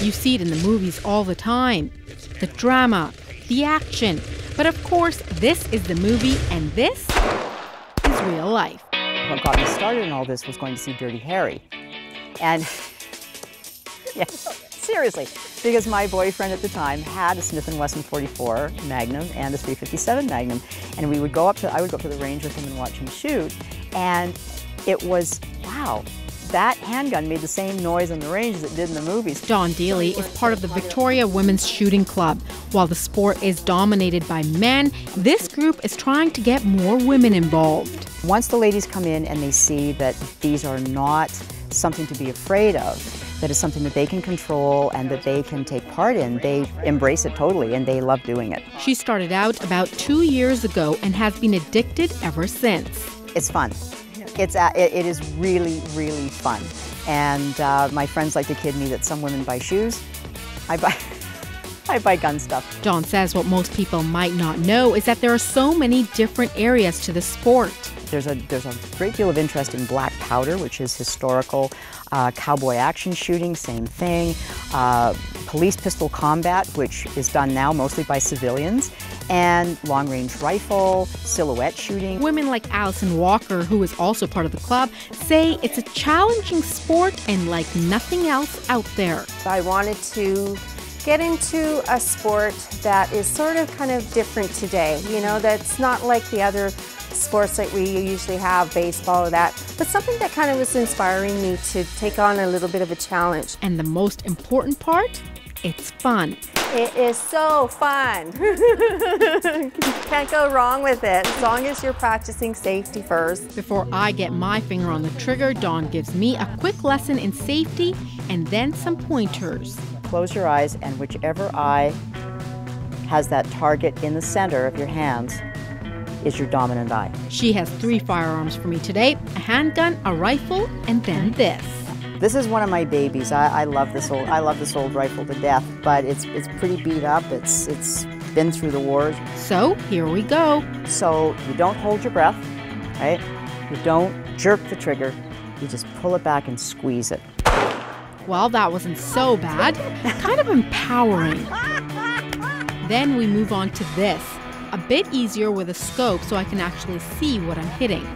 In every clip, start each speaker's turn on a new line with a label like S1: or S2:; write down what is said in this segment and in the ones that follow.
S1: You see it in the movies all the time. The drama, the action. But of course, this is the movie and this is real life.
S2: What got me started in all this was going to see Dirty Harry. And, yeah, seriously, because my boyfriend at the time had a Smith & Wesson 44 Magnum and a 357 Magnum. And I would go up to the range with him and watch him shoot. And it was, wow, that handgun made the same noise on the range as it did in the movies.
S1: Dawne Deeley is part of the Victoria Women's Shooting Club. While the sport is dominated by men, this group is trying to get more women involved.
S2: Once the ladies come in and they see that these are not something to be afraid of, that it's something that they can control and that they can take part in, they embrace it totally and they love doing it.
S1: She started out about 2 years ago and has been addicted ever since.
S2: It's fun. It is really, really fun. And my friends like to kid me that some women buy shoes. I buy gun stuff.
S1: Dawne says what most people might not know is that there are so many different areas to the sport.
S2: There's a great deal of interest in black powder, which is historical, cowboy action shooting, same thing, police pistol combat, which is done now mostly by civilians, and long-range rifle, silhouette shooting.
S1: Women like Alison Walker, who is also part of the club, say it's a challenging sport and like nothing else out there.
S3: I wanted to get into a sport that is sort of kind of different today, you know, that's not like the other sports that we usually have, baseball or that, but something that kind of was inspiring me to take on a little bit of a challenge.
S1: And the most important part? It's fun.
S3: It is so fun. Can't go wrong with it, as long as you're practicing safety first.
S1: Before I get my finger on the trigger, Dawne gives me a quick lesson in safety and then some pointers.
S2: Close your eyes, and whichever eye has that target in the center of your hands is your dominant eye.
S1: She has 3 firearms for me today, a handgun, a rifle, and then this.
S2: This is one of my babies. I love this old rifle to death, but it's pretty beat up. It's been through the wars.
S1: So here we go.
S2: So you don't hold your breath, right? You don't jerk the trigger. You just pull it back and squeeze it.
S1: Well, that wasn't so bad. Kind of empowering. Then we move on to this. A bit easier with a scope so I can actually see what I'm hitting.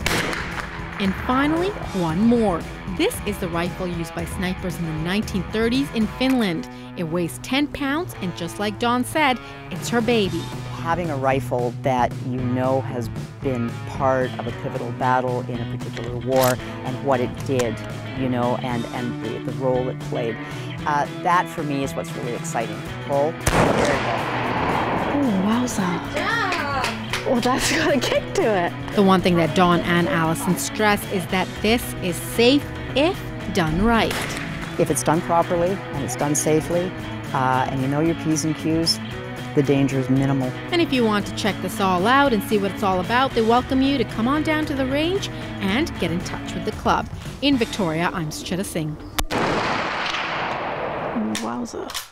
S1: And finally, one more. This is the rifle used by snipers in the 1930s in Finland. It weighs 10 pounds, and just like Dawne said, it's her baby.
S2: Having a rifle that you know has been part of a pivotal battle in a particular war and what it did, you know, and the role it played, that for me is what's really exciting. Pull, there you go.
S4: Oh, wowza. Well, that's got a kick to it.
S1: The one thing that Dawne and Alison stress is that this is safe if done right.
S2: If it's done properly and it's done safely, and you know your P's and Q's, the danger is minimal.
S1: And if you want to check this all out and see what it's all about, they welcome you to come on down to the range and get in touch with the club. In Victoria, I'm Sucheta Singh.
S4: Wowza.